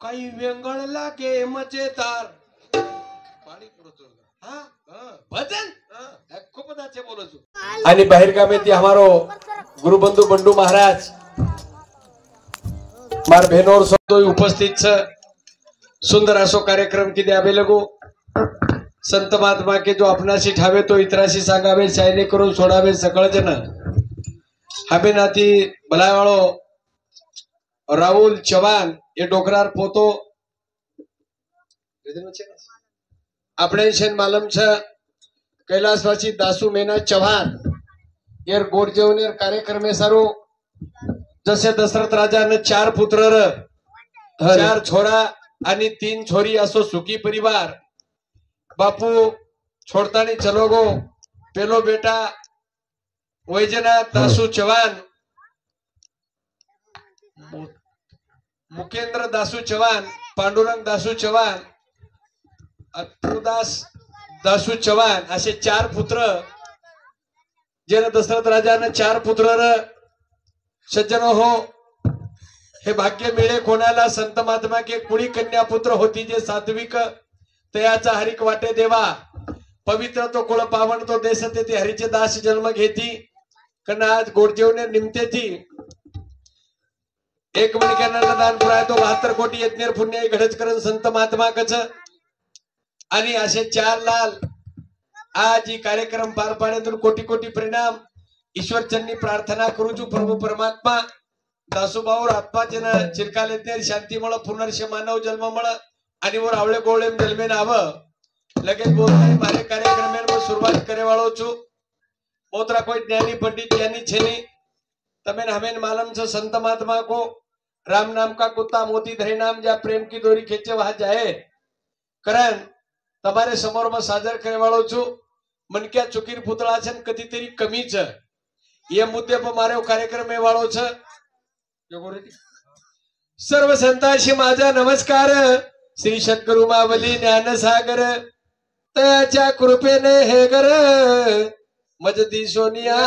काही वेंगळ लागे मजेदार पाणी पुरतो हा भजन खूप अच्छे बोलो छो आणि बाहेरगामे ती हमारो गुरुबंधु बंडू महाराज मार बहनोर सब उपस्थित छ सुंदर असो कार्यक्रम की द्यावे लगो संत महात्मा के जो आपणाशी ठावे तो इतराशी सांगावे शायने करून सोडावे सकळ जन हमें नाती भलावाळो राहुल चव्हाण ये डोकरार पोतो આપણે છે માલમ છે कैलासवासी दासू मेना चव्हाण यर गोरजेवनेर कार्यक्रम सारू जसे दशरथ राजाने 4 पुत्र र 4 छोरा आणि 3 छोरी असो सुखी परिवार बापू छोड़तानी चलो गो पेलो बेटा वैजनाथ दासू चव्हाण मुकेंद्र दासू चव्हाण पांडुरंग दासू चव्हाण अतुदास दासू चव्हाण असे 4 पुत्र जेने दशरथ राजाने 4 पुत्र र सज्जनो हो हे भाग्य मिळे कोणाला संत महात्मा के कुणी कन्या पुत्र होती जे सात्विक तयाचा हरिक वाटे देवा पवित्र तो कुळ पावन तो देश ते हरीचे दास जन्म घेती कना आज गोरजेवने निमते थी एक मणिकांना दान पुराय तो 72 कोटी यज्ञर पुण्य घडच करण संत महात्मा कच आणि असे 4 लाल आज ही कार्यक्रम पार पाडण्यातून कोटी कोटी परिणाम ईश्वर चरणी प्रार्थना करू जो प्रभू परमात्मा दासोबावर आत्माचे चिरकाल येते शांती मळ पुनर्ष मानव जन्म मळ आणि वर आवळे गोळे जन्मे नाव लगेच बोलताय मारे कार्यक्रम में शुरुआत करे वाळो छु मोत्रा कोई ज्ञानी पंडित ज्ञानी छेनी तमेन हमें मालूम छ संत महात्मा को राम नाम का कुत्ता मोती धरे नाम जा प्रेम की डोरी खींचे वहां जाए करण તમારે સમોરમાં સાજર કરે વાળો છું મનક્યા ચુકીર પુતળા છે કદી તેરી કમી છે એ મુદ્દે પર મારો કાર્યક્રમ એ વાળો છે सर्व संतांशी माझा नमस्कार श्री सद्गुरु मावली ज्ञानसागर तयाच्या कृपेने हे गर मजदी सोनिया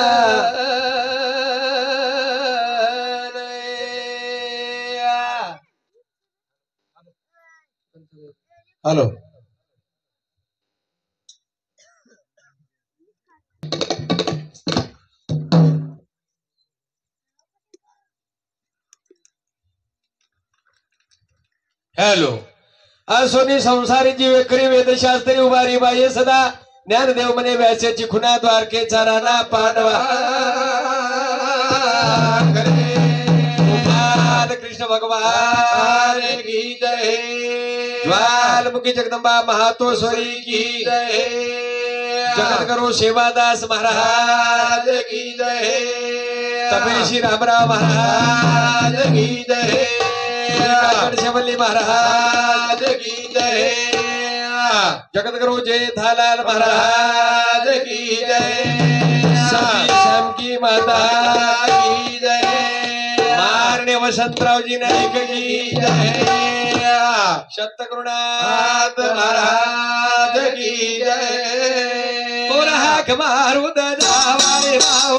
हेलो हेलो असोनी संसारी जीवे करी वेदशास्त्री उभारी बाये सदा ज्ञानदेव मने व्यासाची खुना द्वारके चाराना पांडवा कृष्ण भगवान की जय ज्वालमुखी जगदंबा महातोश्वरी की जय जगतगुरु सेवादास महाराज की जय तपेशी रामराव महाराज की जय शबली महाराज की जय जगतगुरु जेठालाल महाराज की जय श्याम की माता की जय मारणे वसंतराव जी नाईक की जय शतगुरुनाथ महाराज की जय बोला हाक मारू दजावारे बाहो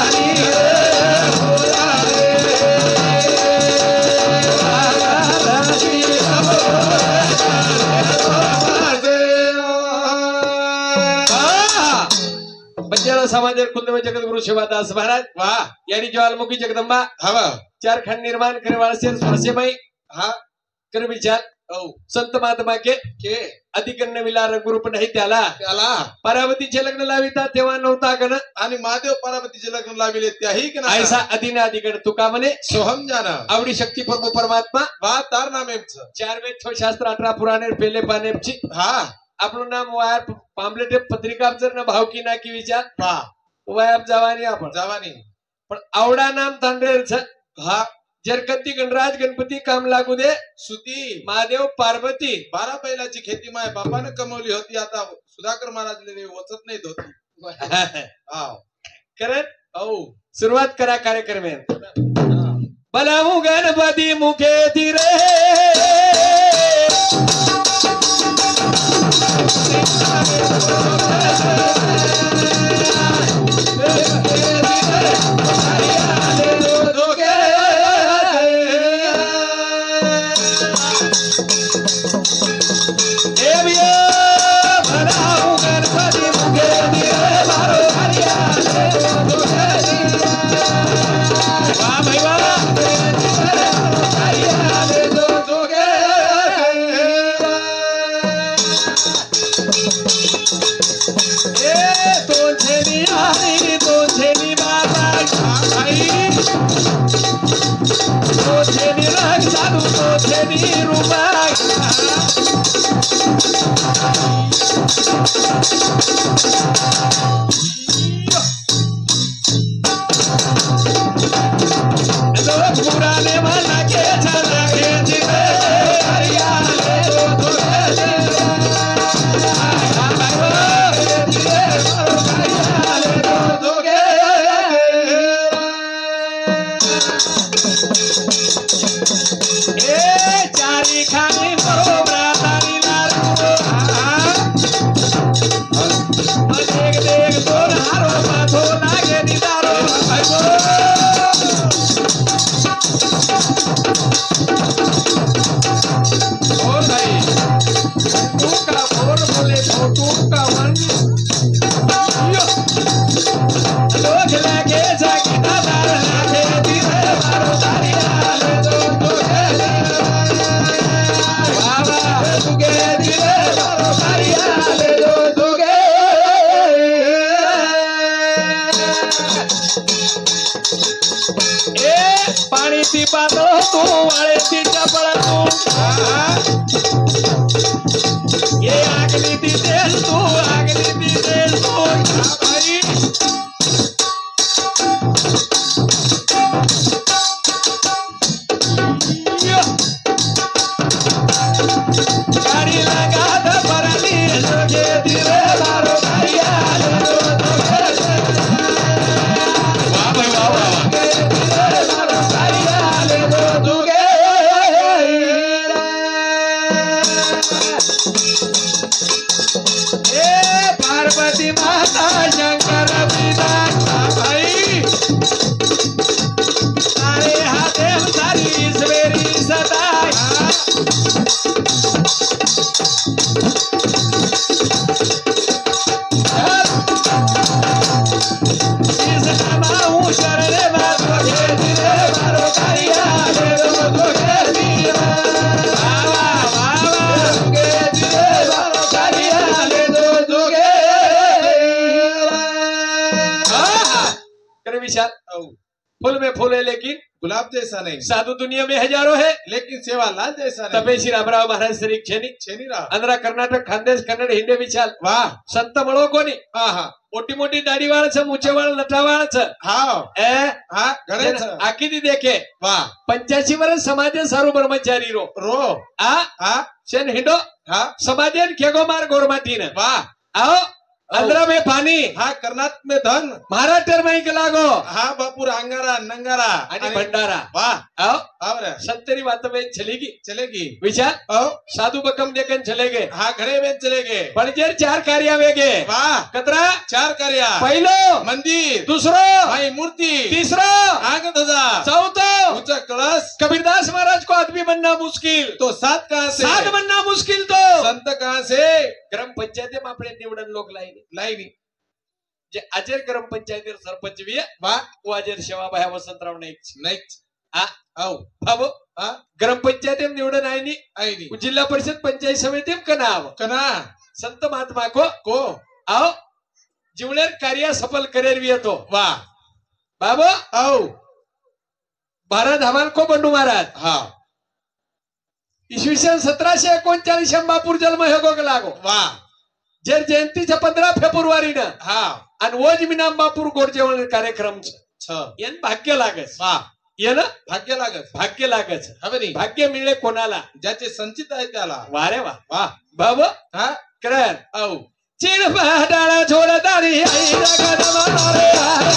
Bye. शाळा समाज कुलदेव जगद्गुरु शिवादास महाराज वाह यांनी ज्वालामुखी जगदंबा हवा चार खंड निर्माण करे वाळसेर स्पर्शेबाई हा कर विचार संत महात्मा के अधिकरण विलार ग्रुप नाही त्याला पार्वतीचे लग्न लाविता तेव्हा नव्हता गण आणि महादेव पार्वतीचे लग्न लाविले त्याही की नाही ऐसा अधिने अधिकरण तुका म्हणे सोहम जाना आवडी शक्ती प्रभू परमात्मा वा तार नामेच 4 वेद 6 शास्त्र 18 पुराणे पेले पानेची हा આપણું નામ વાયર પામ્પલેટ પત્રિકા અફસર ના ભાવકી નાખી વિચાર वा વાયર જવાની આપણ जवानी પણ આવડા નામ તાંડેર છે हा जरकती गणराज गणपती काम लागू दे सुती महादेव पार्वती 12 बैलाची खेती माय बापाने कमवली होती आता सुधाकर महाराज वचत नाही होती हा करत औ सुरुवात करा कार्यक्रमे बलावू गणपती मुखे धीरे पाणी ती पातो तू वाळे ती चपळ तू ये आगली ती तेल तू आगली ती तेल तू भाई गाडी लगा दरली लगे दिरे मारो भैया वाह भाई वाह वाह पार्वती माता शंकर पिता भाई सारे हादेव सारी ईश्वरी सदा शरण मारो मारो कारिया विशाल फूल में फूल है लेकिन गुलाब जैसा नहीं साधु दुनिया में हजारों है लेकिन सेवालाल जैसा नहीं तपेशी रामराव महाराज श्री छेनी अंधरा कर्नाटक खानदेश कन्नड हिंदी विशाल वाह संत मळो कोणी हा हा मोठी मोठी दाढी वाळच मुछेवाळ नटावाळच हाँ हाँ गणेश आखी दी देखे वाह 85 वर्ष समाज सारू ब्रह्मचारी रो आ शेन हिंडो हाँ समाजन खेगो मार गोरमाटीन वाह आओ अंधरा में पानी हाँ कर्नाटक में धन महाराष्ट्र में लागो हाँ बापूर अंगारा नंगारा आणि भंडारा वाह आओ और संतरी बात में चलेगी विचार आओ साधु बकम देखन चलेगे हाँ घड़े में चलेगे बड़जेर 4 कार्य वेगे वाह कतरा 4 कार्य पहिलो मंदिर दुसरो भाई मूर्ति तीसरो आग ध्वजा चौथो ऊंचा कलश कबीरदास महाराज को आदमी बनना मुश्किल तो 7 कहाँ से 7 बनना मुश्किल तो संत कहाँ से ग्राम पंचायत में अपने निवडन लोक लाईनी जे आजेर ग्रामपंचायतीर सरपंच बी वा वाजेर शेवाबाया वसंतराव नाईक नाहीच आ औ बाबू हा ग्रामपंचायतीत निवडून आहे नी आईनी जिल्हा परिषद पंचायत समिती कनाव कना संत महात्मा को को आओ जिवळेर कार्य सफल करेर भी येतो वा बाबू औ भारत हमाल को बंडू महाराज हा इसवी सन 1739 अंबापूर जन्म हे गोग लागो वा जर जयंतीच्या 15 फेब्रुवारी न हा आणि वज मिना अंबापूर गोड जेवण कार्यक्रम छ येन भाग्य लागस वा येन भाग्य लागत भाग्य लागस हवनी भाग्य मिळले कोणाला ज्याचे संचित आहे त्याला वारे वा वा बाबू हा करन औ चिड डाळा छोड दारी आई रगड मारे आया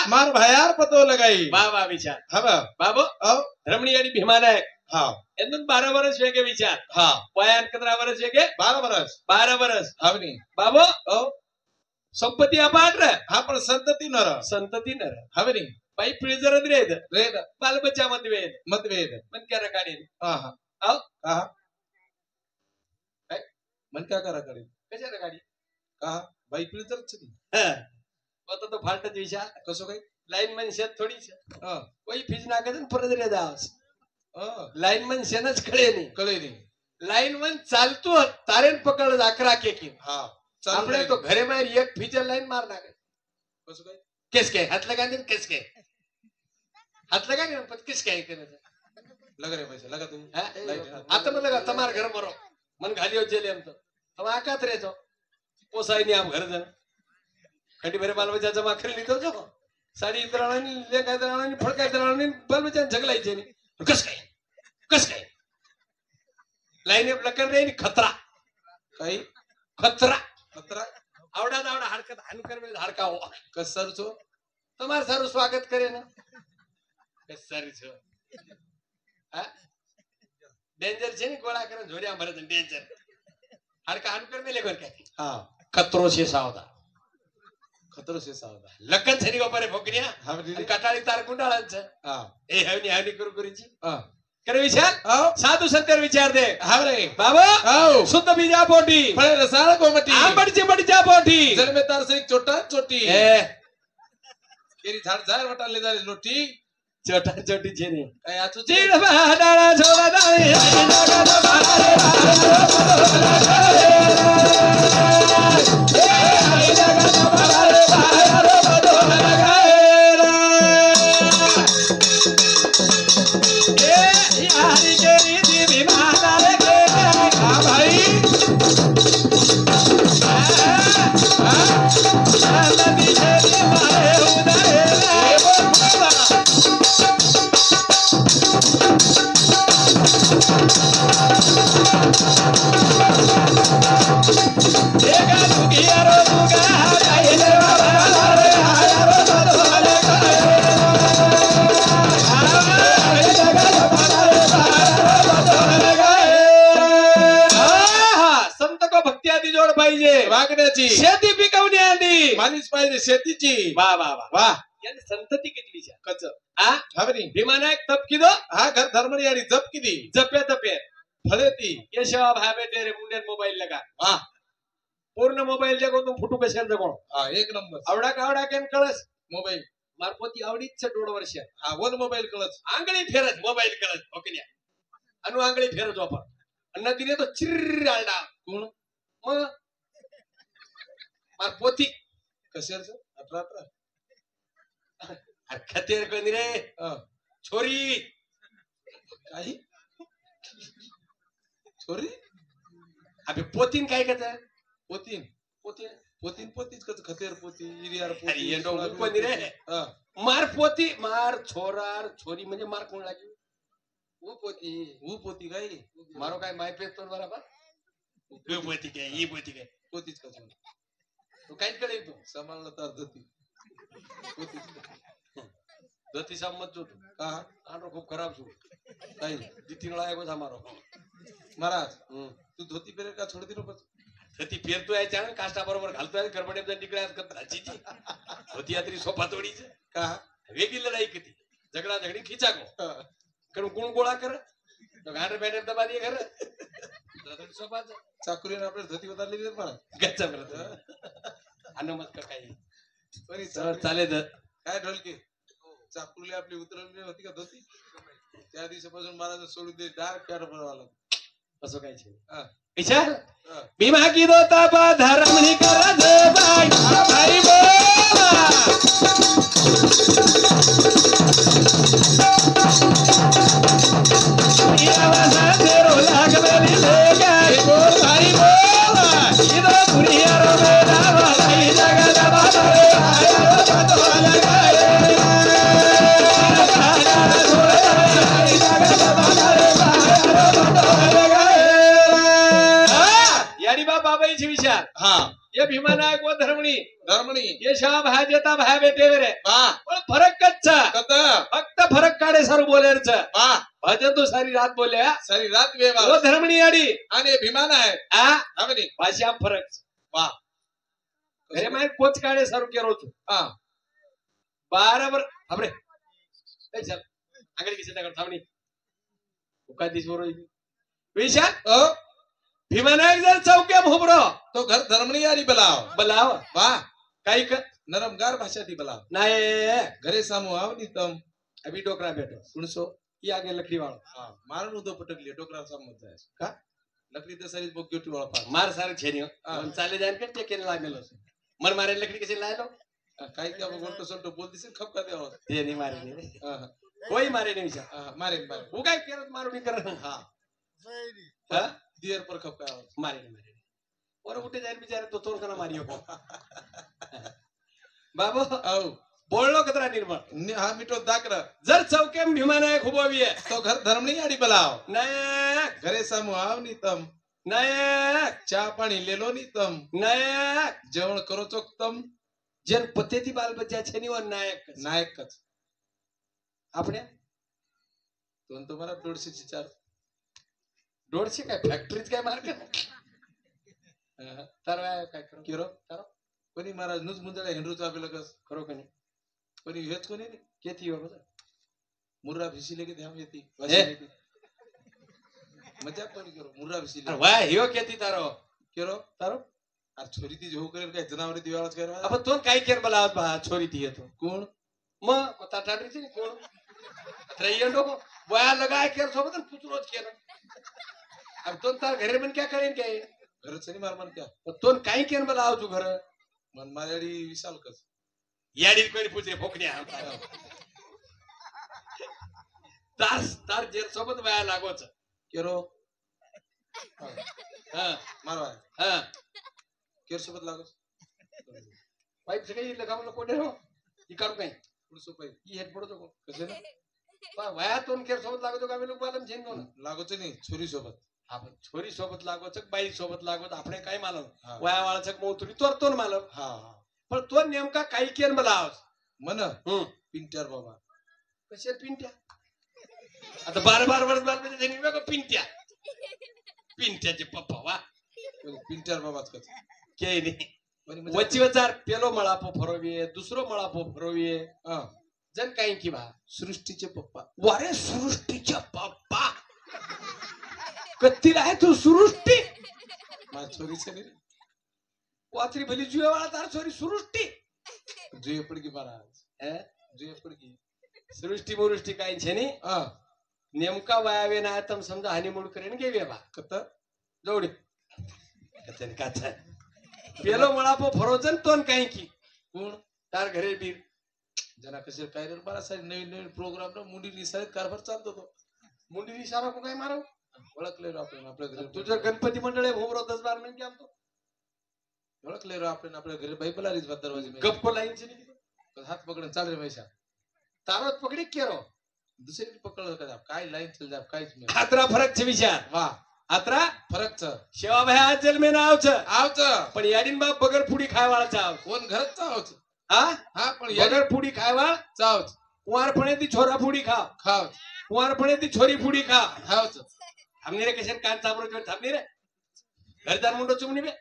मार भयार पतो लगाई बाबा विचार हव बाबू औ रमणी आणि भीमानायक हा यांतून 12 वर्ष वेगळे विचार हा वयान 15 वर्ष वेगळे 12 वर्ष 12 वर्ष हवनी बाबू औ संपत्ती अपाट रे हा पण संतती नर संतती नर हवनी बाई पिळजर रेद रेद बालबच्चा मतभेद मतभेद मन क्या रकाडी हा हा आओ हा काय मन क्या करा कडे कशा रकाडी का बाई पिळतर छदी आता तो फाल्टच विचार कसो काय लाईन मन शेत थोडीच हा वही फीज नागत परत रे दास हा लाईन मन शेनच कळे नाही कळे नाही लाईन मन चालतो तारेन पकड 11 केकी हा આપણે તો ઘરે માં એક ફીચર લાઈન માર નાખે कसो काय કેસ કે હાથ લગાડી કેસ કે હાથ લગાડી પછી કેસ કે કરે लगा रे पैसे लगा तू आता મને લગા તમાર ઘર મરો મન ગાલીઓ જેલે એમ તો તમે આકાત રહેજો પોસાય ની આમ ઘર જન ખડી ભરે બાલ બચ્ચા જમા કરી લીધો છો સાડી દરાણાની લેકા દરાણાની ફળકા દરાણાની બાલ બચ્ચા ઝગલાઈ છે ની કસ કઈ લાઈન અપ લકન રે ની ખતરા काही ખતરા पत्रा આવડા આવડા હરકત હાન કરવે હરકાઓ कसर छो તમાર સારું સ્વાગત કરે ને કસર છો હા ડેન્જર છે ને ગોળા કરે જોડિયા ભરે ડેન્જર હરકા હાન કરવે લેગર કે हा ખતરો છે સાવધા खतरो से सावधा લખન છે ની ગોપરે ભોકરિયા हवनी કટાળી તાર ગુંડાળા છે हा એ હવની કુરકુરીજી हा કરે વિચાર औ સાધુ સત્યર વિચાર દે हावरे બાબા औ શુદ્ધ બીજા પોટી फळे रसाळ गोमटी આંબડજી બડજા પોટી जन्मे तार से एक छोटा छोटी એ केरी झाड झाड वटाले झाले लोटी छोटा छोटी છે ને काय आचू ચીડ બહાડાળા છોડા દાળી पाहिजे वागण्याची शेती पिकवणी आधी मालीच पाहिजे शेतीची वा वा वा वा याने संतती किती विचार कच आ हवनी भीमानायक तप किदो हा घर धर्मणी आणि जप किती जपे तपे फळे ती यशवा भाई बेटे रे मुंडे मोबाईल लगा वा पूर्ण मोबाईल जगो तुम फुटू कशाल जगो हा एक नंबर आवडा कावडा केन कळस मोबाईल मारपोती आवडीच छ 1.5 वर्ष हा वन मोबाईल कळच आंगळी फेरत मोबाईल कळस ओके अनु आंगळी फेरत आपण अन्न दिले तो चिर्र आलडा कोण मग मार पोती कशाच 18 खतेर कोणी रे छोरी काही छोरी अबे पोतीन काय करत पोतीन पोती पोतीन पोतीच कच खतेर पोती इरियार अरे पोती ये डोंगर कोणी रे मार पोती मार छोरार छोरी म्हणजे मार कोण लागी वो पोती काय मारो काय माय पेतो बरोबर वो पोती काय ही पोती काय पोतीच कच तू काहीच कडे तू सांभाळलं तर धोती धोती संमत जो तू का आंडो खूप खराब सु काही तीन लायक था मारो महाराज तू धोती पेरे का छोड दिलो बस धोती पेरतोय त्यानं काष्टा बरोबर घालतोय गडबडे निकळ्यात कत घालची धोती यात्री सोफा तोडीच का वेगळी लढाई किती झगडा झगडी खिचा गो करून गुण गोळा कर तो घाट बॅटर दबा दिए घर सोफाच चाकुरीने आपल्या धोती उतारली देत मला गच्चा परत अनुमत का काही पण चालेल काय ढोलके चाकुरली आपली उतरवली होती का धोती त्या दिवसापासून मला सोडून दे डार्क पॅड बनवायला असं काय विचार भीमा की दो तापा धर्मणी करत बाई भाई बोला या वासा तेरो लाग मेरी ले गए बोल भाई बोला इधर दुनिया रो मेरा वाला जगत बादरे आया तो लगाए बाबाईची विचार हा ये भीमानायक व धर्मणी धर्मणी ये शाह भा जेता भा बेटे रे वा पण फरक कच्चा कत फक्त फरक काढे सर बोलेरच वा भजन तो सारी रात बोल्या सारी रात व्यवहार वो धर्मणी आडी आणि भीमान आहे आ धर्मणी भाषा फरक वा अरे मैं कोच काढे सर केरो तू हा 12 वर हमरे ए चल आंगडी किसे तक थावणी उका दिस बरो विचार भीमानायक जर चौक्या भोबरो तो घर धर्मणी यारी बलाव बलाव वा काही क नरमगार भाषा ती बलाव नाही घरे सामू आव नी तम अभी डोकरा बेटो कुणसो ये आगे लकड़ी वाळो हा मारून उदो पटकली डोकरा सामत जाय का लकड़ी तर सारी बोक गेटी वाळा पास मार सार छेनी पण चाले जान के टेकेन लागेलो मर मारे लकड़ी कसे लायलो काही का बोलतो सोलतो बोल दिसे खप का देवा ते नाही मारे नाही कोई मारे नाही विचार मारे मारे वो काय करत मारू नाही कर हा हा दियर पर खप का मारे नाही और उठे जाईल बिचारे तो तोर कना मारियो बाबो औ बोललो कतरा निर्मळ हा मिटो दाकर जर चौकेम भीमानायक उभोवी आहे तो घर धर्मणी याडी बलाव नायक घरे सामू आव नी तम नायक चहा पाणी लेलो नी तम नायक जेवण करो चोक तम जन पतेती बाल बच्चा छेनी व नायक नायकच आपल्या दोन तुम्हाला 150 चार 150 काय फॅक्टरीत काय मार्केट तर काय करो किरो तर कोणी महाराज नुज मुंदळा हेंड्रू चापेल कस करो कनी कोणी हेच कोणी नाही केती हो मुर्रा भिसिले की ध्यान येती मजाक कोणी करो मुर्रा भिसिले अरे वाह हियो केती तारो किरो तारो अरे छोरी ती जो करे काय जनावर दिवाळच कर अब तो काय केर बला बा छोरी ती येतो कोण मग ताटाडीची कोण त्रयंडो वया लगाय केर सोबत पुतरोज केर अब तो तार घरे मन क्या करेन काय घरच नाही मार मन क्या तो काय केर बला तू घर मन मार्याडी विशाल कस याडी कोणी पुजरे फोकण्या तार जेर सोबत वया लागोच केरो हा मारवा हा केर सोबत लागोस पाईप सगळे लगावलं कोडे हो इकाडू काय पुढसो पाईप ही हेड पडतो को कसे ना वया तोन केर सोबत लागतो का लोक बालम झेन दोन लागोच नाही छोरी सोबत आपण छोरी सोबत लागोच बाई सोबत लागोत आपण काय मालव हा. वया वाळाच मोतुरी तोरतोन मालव हा पण तो नेमका काही केर मला आवाज मन पिंटर बाबा कसे पिंट्या आता 12 वर्ष बाल पिंट्या पिंट्याचे पप्पा वा पिंटर बाबाच कस के नाही वची वचार पेलो मळापो फरोविये दुसरो मळापो फरोविये जन काही की भा सृष्टीचे पप्पा वारे सृष्टीच्या पप्पा कत्तीला आहे तू सृष्टी माझ्या छोरीचे नाही वात्री भली जुया वाळा तार छोरी सृष्टी जुये पडकी महाराज जुये पडकी सृष्टी मुरुष्टी काही छे नी नेमका वयावे ना तम समजा हनीमून करेन गेवे बा कत जोडी कतन काचा पेलो मळापो फरोजन तोन काही की कोण तार घरे बीर जना कसे काय रे बरा सारे नवीन नवीन प्रोग्राम ना मुंडी निसाळीत कारभार चालतो तो मुंडी इशारा को काय मारो ओळखले रो आपण आपल्या घरी तुझं गणपती मंडळ आहे भोमरो 10-12 मिनिट आमतो ओळखले रो आपण आपल्या घरी बाई बोलालीच दरवाजे में गप्पो लाईन से निघतो हात पकडून चाल रे मैशा तारत पकडी केरो दुसरी पकडलं का काय लाईन चल जा काहीच नाही खात्रा फरक छे विचार वा आत्रा फरकच शेवाभाई आज जन्मे नावच आवच पण याडीन बाप बगर फुडी खायवाळाचा आव कोण घरच चावच हा हा पण बगर फुडी खायवाळ चावच कुंवारपणे ती छोरा फुडी खा खाव कुंवारपणे ती छोरी फुडी खा खावच थांबणी रे कशात कान चाबरो थांबणी रे घरदार मुंडो चुमणी बे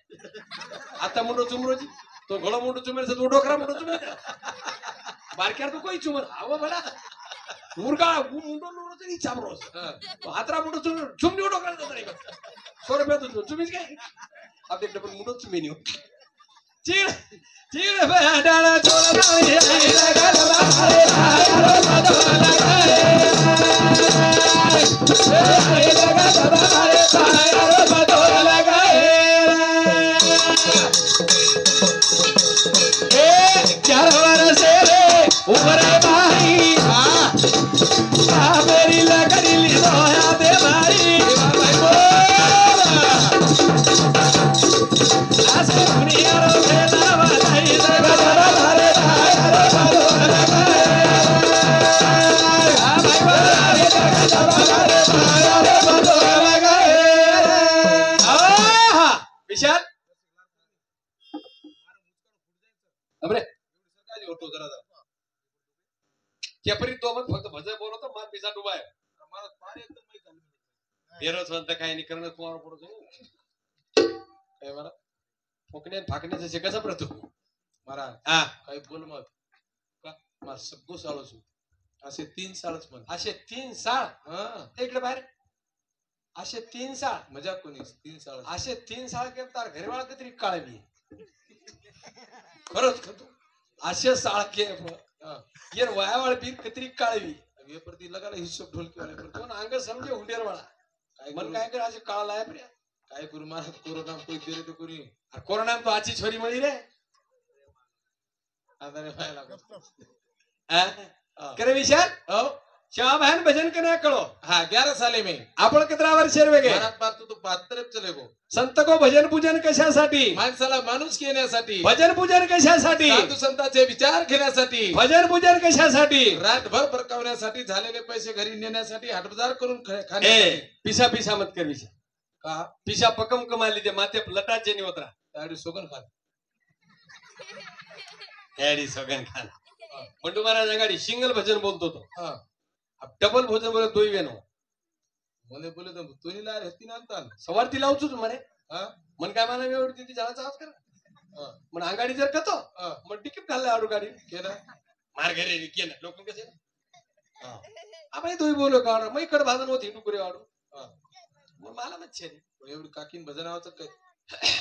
आता मुंडो चुमरोजी तो घोडो मुंडो चुमेर तो डोकरा मुंडो चुमेर बारक्यार तो कोई चुमर आवा बडा मुर्गा मुंडो लोरो तरी चाबरोस तो हातरा मुंडो चुमनी डोकरा जाता रे सोरे पे तो चुमीच काय आप देख डबल मुंडो चुमेनी हो चीड़ चीड़ बेडाना छोरा नाई लगा लगा रे यारो मदवा लगा रे लगा लगा रे यारो मदवा लगा रे 11 वर्ष रे उमरे भाई मेरी लगड़ी ली दोया दे भाई भाई आसे दुनिया रो खेला वाई लगा लगा रे यारो मदवा लगा भाई लगा रे यारो मदवा लगा विशाल अबरे होतो जरा केपरी तो मग फक्त भजन बोलतो मार पिसा डुबाय मला पार एकदम माहित झालं बेरोज म्हणत काय नाही करणं तुम्हाला पडतो काय मला फोकण्यात फाकण्याचं शे कसं प्रतो मारा हा काही बोल मग का मार सगळं साळच असे 3 साळच म्हण असे 3 साळ हा इकडे बाहेर असे 3 साळ मजा कोणी 3 साळ असे 3 साळ के तार घरवाळा कतरी काळवी खरंच खतो असे साळ के ये वयावाळ बीर कतरी काळवी ये प्रति लगाला हिशोब ढोलकी वाले पर कोण अंग समजे हुंडेरवाळा काय मन काय कर असे काळ लाय प्रिया काय करू मारा कोरोना कोई तेरे तो कोणी कोरोना तो आची छोरी मिळी रे आता रे व्हायला करे विचार हो श्याम बहन भजन करने कळो हाँ 11 साले में आपण कितना वर्ष वेगे महाराज पाहतो तो 72 चले गो संत को भजन पूजन कशासाठी माणसाला माणूस घेण्यासाठी भजन पूजन कशासाठी साधू संतांचे विचार घेण्यासाठी भजन पूजन कशासाठी रातभर फरकवण्यासाठी झालेले पैसे घरी नेण्यासाठी हाटबाजार करून ए खाण्यासाठी पिसा पिसा मत कर विचार का पिसा पकम कमाली दे माते लटाचे नहीं उतरा त्याडी सोगन खान एडी सोगन खान मंडू महाराज अंगाडी सिंगल भजन बोलतो तो हाँ अब डबल भजन बोले दोई वेनो बोले बोले तो तोनी ला रहती ना अंतान सवार ती लावचो तुम्हारे हाँ मन काय माना मी एवढी ती झाडाचा आवाज कर हाँ मन अंगाडी जर कतो हाँ मन टिकीट घालले आडू गाडी केना मार घरे के ना लोक कसे हां आपण दोई बोलो का मैं कड भाजन होती टुकरे आडू हाँ मन मला मत छे एवढी काकीन भजन आवत काय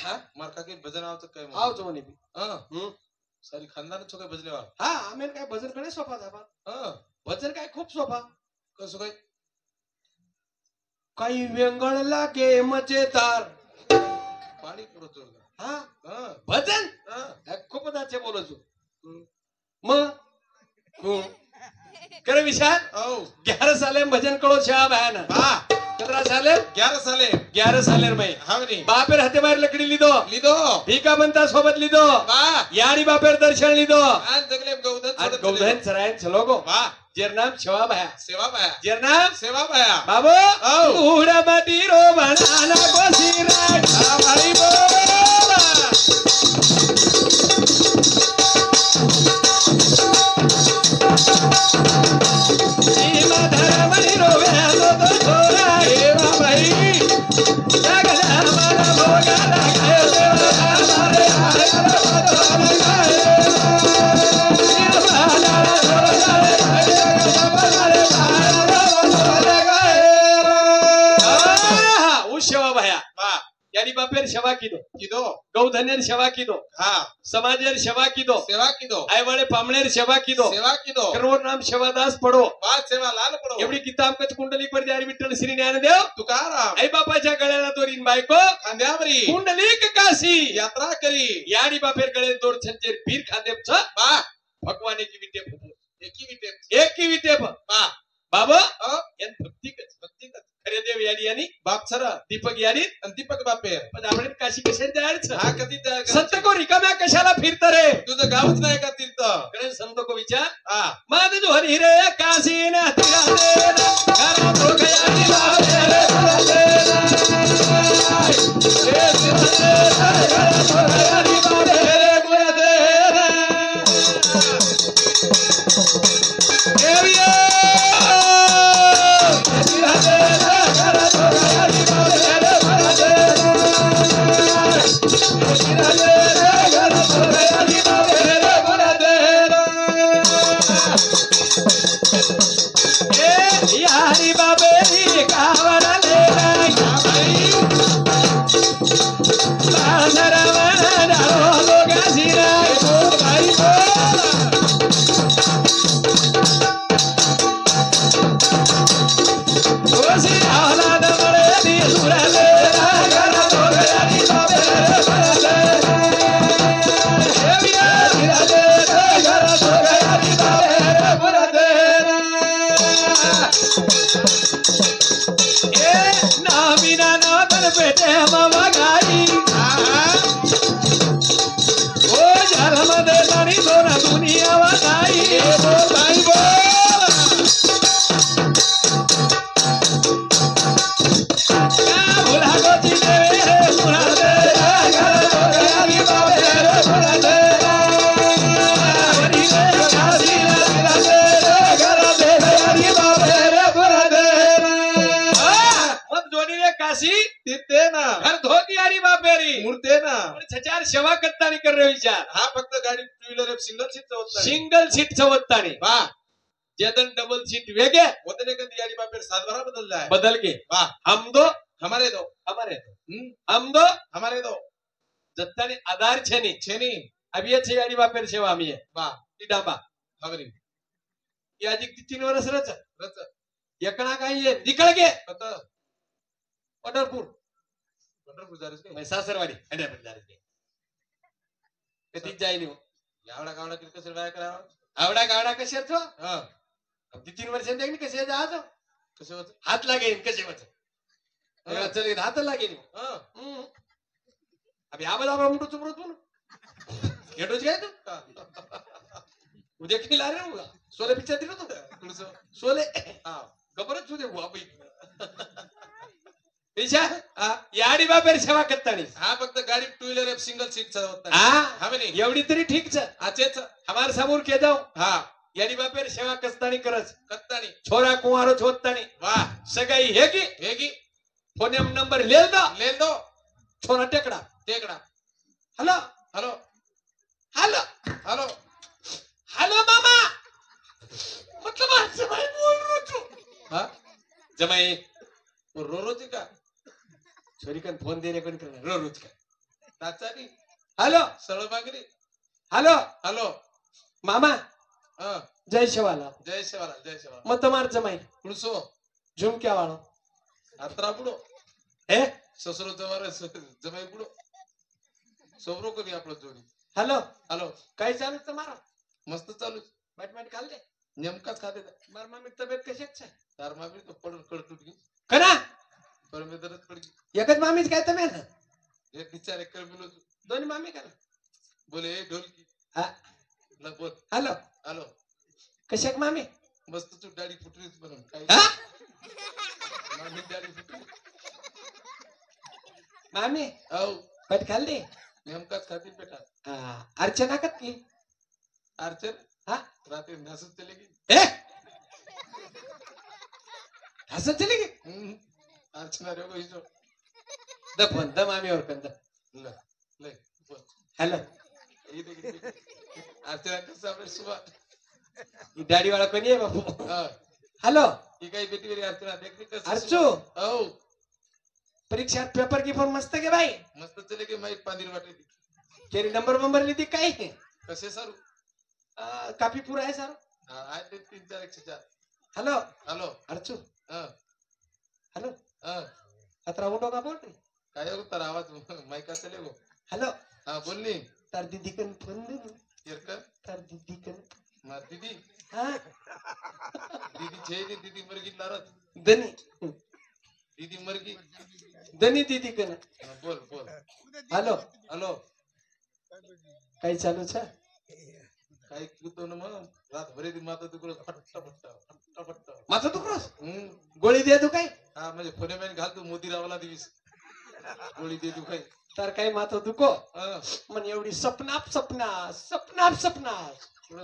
हां मार काकीन भजन आवत काय आवचो म्हणे मी हाँ सारी खानदान छो काय भजने वाला हा आमेन काय भजन कडे सोपा झाबा हाँ भजन काय खूप सोपा कसं काय काही वेंगळ लागे मजेदार पाणी पुरतो हा हाँ भजन हाँ खूप दाचे बोलतो मग करे विशाल औ 11 साले भजन करो छा बहन वाह 15 साले 11 साले 11 साले में हावनी बापेर हाते बाहेर लकडी लिदो लिदो भीका बनता सोबत लिदो वाह यारी बापेर दर्शन लिदो आज जगले गौधन आज गौधन सरायन चलो गो वाह जेर नाम छवा भाया सेवा बाया जेर नाम सेवा बाया बाबू औ उड़ा बाटी रो बनाना को सिरा भाई बोला सीमा धर्मनी रो वेलो तो छोरा एवा भाई जगला मन भोगा लगे देवा हमारे आया रो लगाए बापेर सेवा कीधो कीधो गौधनेर सेवा कीधो हाँ समाजेर सेवा कीधो सेवा कीधो आई वाले पामणेर सेवा कीधो सेवा कीधो करोर नाम सेवादास पडो वाद सेवा लाल पडो एवढी किताब कच कुंडली पर द्यारी विठ्ठल श्री ज्ञानदेव तुकाराम आई बापाच्या गळ्याला दोरीन बायको खांद्यावरी कुंडलिक काशी यात्रा करी याडी बापेर गळे दोर छंचेर पीर खांदेपच बा भगवान की विटे एकी विटे एक की विटे बा बाबा अ यान भक्ती खरे देव याडी आणि बाप सर दीपक याडी आणि दीपक बापेर पण आपण काशी कशा तयारच हा कधी त्या- संत को रिकाम्या कशाला फिरत रे तुझं गावच नाही का तीर्थ कारण संत को विचार हा माझ जो हरी रे काशी ना घरा तो गयानी बाबे रे यारी बाबेरी कावरा बेटे मामा गाई ओ जन्मदे नारी सोना दुनिया वाई बोल भाई बोल क्या भुला गोती देवे भुला दे यारी बाबे रे भुला दे हरी रे काशी रे घर दे यारी बाबे रे भुला दे मत जोनी रे काशी तीर्थे ना घर धोती यारी बापेरी मूर्ते ना छचार सेवा करतानी कर रहे विचार हा फक्त गाडी टू व्हीलर सिंगल सीट होत नाही सिंगल सीट चवत्तानी बा जदन डबल सीट वेगे होते ने कधी गाडी बापेर 7 बारा बदलला है बदल के बा हम दो हमारे दो हम दो हमारे दो जत्तानी आधार छेनी छेनी अब ये छे गाडी बापेर सेवा आम्ही आहे बा ती डाबा हवरी या जी 3 वर्ष रच रच एकणा काही ये निकळ गे पता पंढरपूर पंढरपूर जारेस काय मैं सासरवाडी अडे पण जारे कधी जाईनी हो यावडा गावडा किती कसं बाय करा आवडा गावडा कशाच हां अब 3 वर्ष देखनी कसे जाज कसं होत हात लागे कसे होत चल हात लागे हां अब या बदा मुठो चुमरो तू एडोच काय तू उद्या किती लारे होगा सोले पिक्चर दिलो तो तुळस सोले हां गबरच होते बुवा बाई पिछा याडी बापेर सेवा करतानी हा फक्त गाडी टू व्हीलर सिंगल सीट होत नाही हा हा बनी एवढी तरी ठीक छ आचेच हमार समोर के जाओ हा याडी बापेर सेवा कसतानी करच कत्तानी छोरा कुंवारो छोतानी वाह सगाई हे की हेगी फोन नंबर लेल दो लेल दो छोरा टेकड़ा टेकड़ा hello hello hello hello hello मामा मतलब आज जमाई बोल रो तू हा जमाई रोरोची का छोरी कन फोन दे रे कोण करणार रो रोज का नाचानी हॅलो सरळ मागरी हॅलो हॅलो मामा हां जय शिवाला जय शिवाला मग तुम्हार जमाई पुळसो झुमक्या वाळो यात्रा पुढो ए ससरो जवार जमाई पुढो सोबरो कधी आपलं जोडी हॅलो हॅलो काय चालू तुम्हारा मस्त चालू बॅटमॅन खाल दे नेमकाच खाते मार मामी तब्येत कशी आहे तार मागरी तो पडून कडतुट गी करा पर मी दरच पडगी एकच मामीच काय तब्येत एक विचार एक कर बोलो दोन्ही मामी करा बोले ढोलकी हा लग बोल हॅलो हॅलो कशाक मामी मस्त तू दाढी फुटलीच म्हणून काय हा मामी दाढी फुटली मामी औ पट खाल दे नेमकाच खातील बेटा अर्चना कतली आर्चर हा रात्री नासत चले गी ए हसत चली गे अर्चना रे को हिजो द फोन द मामी और कंद ले ले बोल हॅलो ये देख अर्चना कसं आपले सुबह ही दाढी वाला कोणी आहे बाबू हां हॅलो ही काही बेटी वेरी अर्चना देख कसं अर्चू औ परीक्षा पेपर की पण मस्त के भाई मस्त चले की माहित पांदिर वाटे केरी नंबर लिखी काय है कसे सर काफी पूरा है सर आय ते 3-4-104 हेलो हॅलो अर्चू हं, हेलो हं. अतरा उठो का बोल रही काय हो तर आवाज माईक असेल गो हेलो हा बोल नी तार दीदी कन फोन दे ना. येरकर तार दीदी कन मार दीदी हाँ दीदी छे नी दीदी मरगी नारद दनी दीदी मरगी दनी दीदी कन हा, बोल बोल हेलो हॅलो काही चालू छा काही कुतो ना मग रात भरे दी माता तुकडं फट्टा फट्टा फट्टा फट्टा माझा तू क्रॉस गोळी दे तू काय हा म्हणजे फोने मॅन घाल तू मोदी रावला दिवीस गोळी दे तू काही तार काही माथं दुखो हं, मन एवढी सपनाप थोडं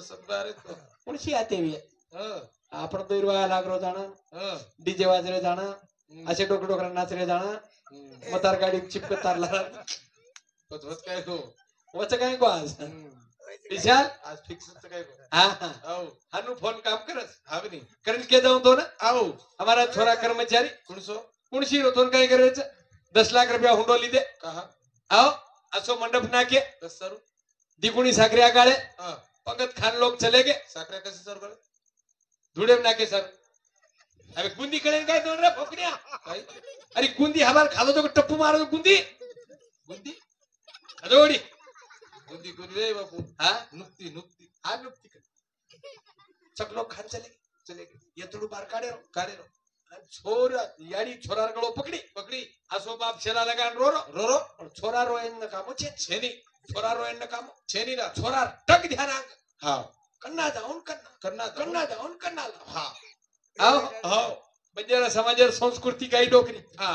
शब्द अरे तो कोणशी आते वी हं, आपण दैरवा लागरो जाणं हं, डीजे वाजरे जाणं हं, असे डोकरा नाचरे जाणं हं. मतार गाडी चिपक तारला होत होत काय हो वच काय को आज हं. विशाल आज फिक्स काय हो हाँ हाँ आओ हानु फोन काम करस हा बी नाही करंट के जाऊं तो ना आओ हमारा छोरा कर्मचारी कुणसो कुणशी रोतून काय करायचं 10 लाख रुपया हुंडोली दे कहा आओ असो मंडप नाके कस सर दिगुणी साखरी आगाड़े हा पंगत खान लोग चले गए साखऱ्या कसे सर बरं धुड़े में नाके सर अबे गुंदी करें काय दोन रे फोकनिया काय अरे गुंदी हमार खालो तो टप्पू मारो तो गुंदी बुंदी अदोड़ी बुंदी कोणी रे बापू हाँ नुकती नुकती हाँ नुकती सब लोग खान चले गए ये थोड़ू बार काढ़े रो छोरा यारी छोरा गलो पकड़ी पकडी आसो बाप छेला लगा रो रोरो और छोरा रोए न कामो छेनी छोरा रोए न कामो छेनी ना छोरा टक ध्यान आंग हा कन्ना जाऊन करना कन्ना जाऊन कन्ना हा आओ आओ बंजारा समाजर संस्कृती काही डोकरी हा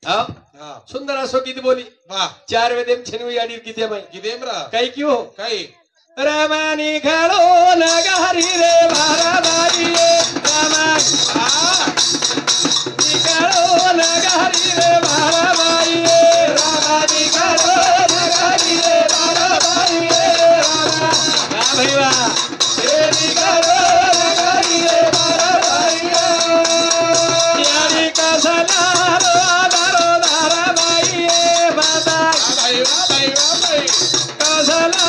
आओ हा सुंदर असो गीत बोली वा 4 वेदेम छेनू याडी गीते बाई गिदेम रा काही क्यों काय रमानी खेळो नगारी रे बाराबारी रे रमानी खेळो नगारी रे बाराबारी रे रमानी खेळो नगारी रे बाराबारी रे वा भाई वा रे निगारो नगारी रे बाराबारी रे यारी कसना रो दारो धाराबाई रे बाबा भाई वा भाई वा भाई कसना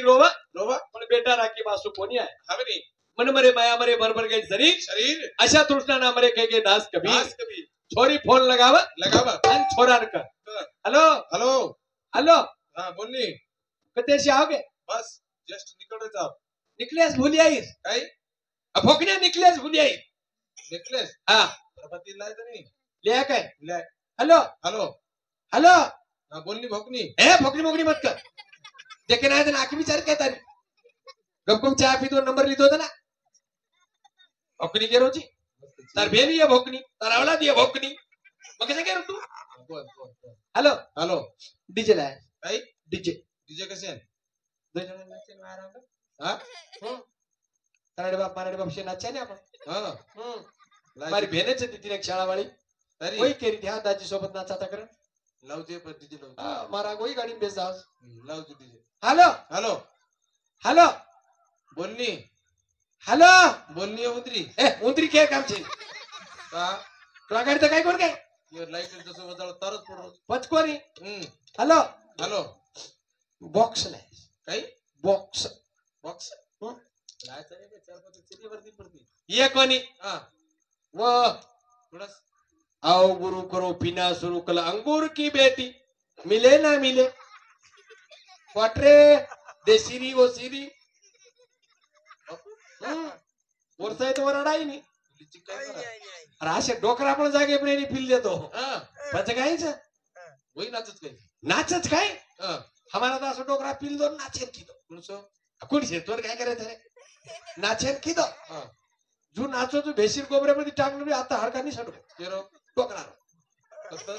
रोवा रोवा पण बेटा राखी बासू कोणी आहे हा बी नाही मन मरे माया मरे बरबर गई शरीर शरीर अशा तृष्णा ना मरे के दास कभी घास कभी छोरी फोन लगावा लगावा आणि छोरा कर हेलो हॅलो हेलो हा बोलनी कतेशी आओगे बस जस्ट निकल जाओ निकलेस भूली आईस काय भोकण्या निकलेस भूली आई नेकलेस हा प्रभाती लाय तर नाही लिया काय लाय हेलो हॅलो हेलो हा बोलनी भोकनी ए भोकनी मोकनी मत कर देखे ना दिन आखी विचार क्या तारी गपगप चाय पी दो नंबर ली दो ना भोकनी के रोजी तार बेनी है भोकनी तार औलाद है भोकनी मग कैसे कह तू बोल बोल बोल हेलो हॅलो डीजे लाय काय डीजे डीजे कसे आहे दो जण नाचे ना आराम हा तारडे बाप शे नाचे ने आपण हा मारी बहनेच ती तीन एक शाळावाळी तरी वही केरी ध्या दाजी सोबत नाचाता करण लावते पण डीजे लावते मारा गोई गाडी बेस जाव लावते डीजे हेलो हॅलो हेलो बोलनी हेलो बोलनी उतरी ए उंदरी के काम छे का तुला गाडी तर काय कोण काय ये लाईट जसं वजाळ तरच पडतो पचकोरी हेलो हॅलो बॉक्स लाय काय बॉक्स बॉक्स लायचं नाही का 4-5 चिली वरती पडती ये कोणी हा वो थोडस आओ गुरु करो पीना शुरू कल अंगूर की बेटी मिले ना मिले क्वाट्रे देसीरी वो सीरी वर्षा तो वरडाई नहीं लिची काय करा अरे असे डोकरा पण जागे पण फिल देतो हा पच कायच वही नाचत काय नाचच काय हा हमारा तो असं डोकरा पिल दो नाचेत की तो कुणसो कोणी शेतवर काय करायचं रे नाचेन की दो हा जो नाचो तू भेशीर कोबऱ्यामध्ये टाकलं आता हडका निसटको केरो टोकणार कत्त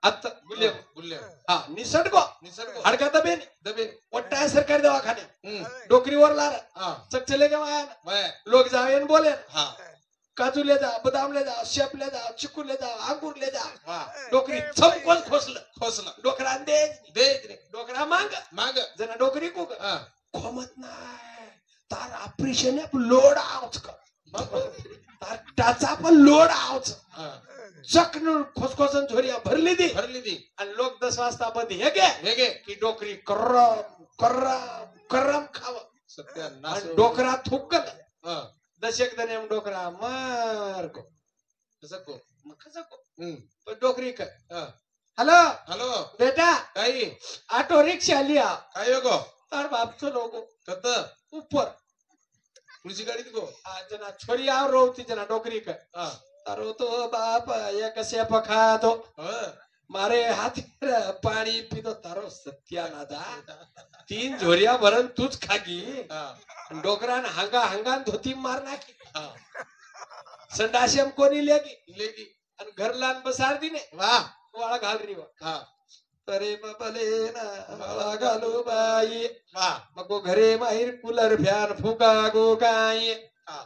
आता गुल्ले गुल्ले हा निसटको निसर्ग हडका दबे दबे मोठा सरकारी दवाखाने हम्म डोकरीवर लार हा चक चले गए बाय लोग जावे बोले हा काजू ले जा बदाम ले जा शेप ले जा चिकू ले जा अंगूर ले जा वा डोकरी चमकोन खोसलं खोसला डोकरा दे दे रे डोकरा मांग माग जना डोकरी को हा खोमत नाही तार ऑपरेशन लोड आवच का तार टाचा पण लोड आवच हा चकन खोसखोसन झोरिया भरली दी भरली दी आणि लोक 10 वाजता बंद हे गे हे गे की डोकरी करम करम करम खाव सत्यानाश आणि डोकरा थुकल हा दशक दनेम डोकरा मार को कसं को कसं को हम्म पण डोकरी कर हा हॅलो हॅलो बेटा काही ऑटो रिक्शा लिया काय हो गो तार बाप चलो गो कत्त ऊपर पुलिस गाडी को आ जना छोरी आव रोती जना डोकरी कर हा तारो तो बाप ये कसे पखा दो हा मारे हाथ पाणी पितो तारो सत्यानादा 3 झोरिया भरण तूच खागी हा डोकरान हांगा हांगान धोती मार नाखी हा संडाशम कोणी लेगी लेगी आणि घरलान बसार दिने वा वाळा घाल री हा तरे बाबाले ना वाळा घालू बाई वा मग घरे माहीर कूलर फॅन फुगा गो काय हा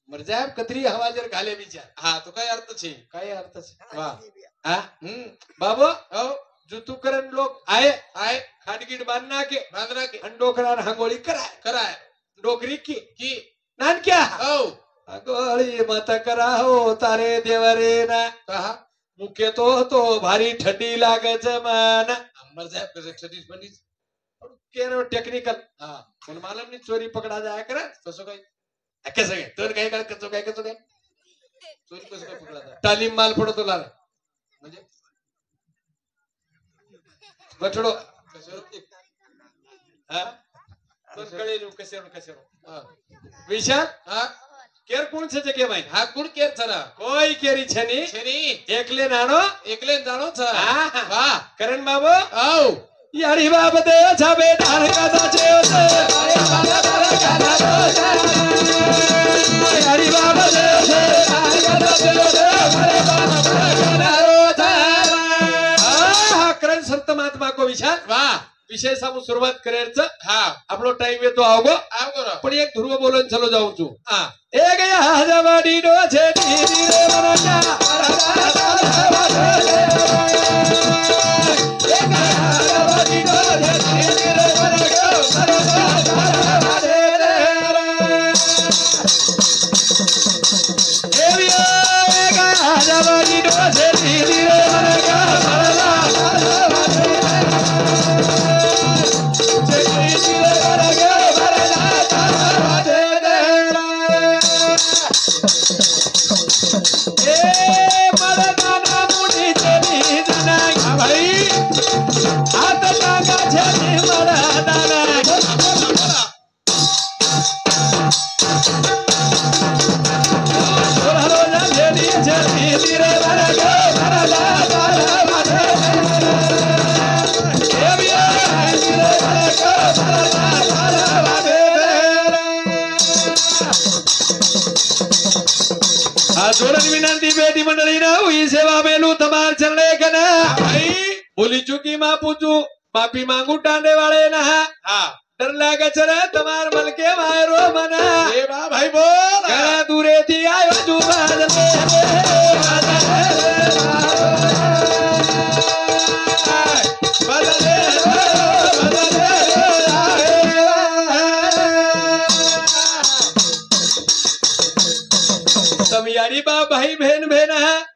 मरजाब कतरी हवा जर घाले विचार हा तो काय अर्थ छे काय अर्थ छे? वा हा हम्म बाबो हो जुतुकरण लोक आए आय खाडगीड बांधना के बांद्रा के आणि डोकरान हांगोळी कराय कराय डोकरी की की क्या हो हांगोळी मत करा हो तारे देवरे ना कहा मुके तो भारी ठंडी लागच मान अंबर साहेब कसे छत्तीस पंडित केरो टेक्निकल हा पण मालम नी चोरी पकडा जाय करा कसं काय कसं काय तर काय काय कसं काय चोरी कसं काय पकडा जाय तालीम माल पडतो लाल म्हणजे बठडो कशावर हा पण कळेल कसे हा विशाल हा केर कोण छे के भाई हा कुण केर छरा कोई केरी छनी छेनी एकले नानो एकले जाणो छ हा वा करण बाबू औ यारी बाप दे छबे धार का दाचे होते यारी बाप दे धार का दाचे होते करण संत महात्मा को विशाल वा विषय सांगू सुरुवात करायचं हा आपलो टाइम येतो आवगो आव करो पण एक ध्रुव बोलून चलो जाऊ तू हा ए गया हजवाडी डोछे नीरी रे मनजा ए गया हजवाडी डोछे नीरी रे मनजा ए गया हजवाडी डोछे नीरी रे मनजा जोरन विनंती बेटी मंडळी ना हुई सेवा मेलू तमार चलने के ना भाई भूली चुकी माँ पूछू माफी मांगू टांडे वाले ना हा डर लागे चले तमार मल के मायरो मना ए बा भाई बोल घरा दूरे थी आयो जू बादले यारी बा भाई बहन बहन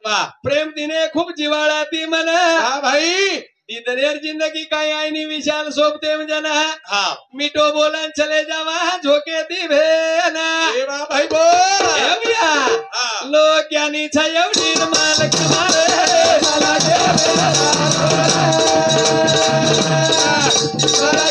वा प्रेम तिने खूप जिवाळा ती म्हणा हा भाई ती दरेर जिंदगी काय आईनी विशाल सोबते जना हा मिठो बोलन चले जावा झोके ती भेना ए बा भाई बोल एवढ्या हा लोक यानी छायवडी मालक मारे मला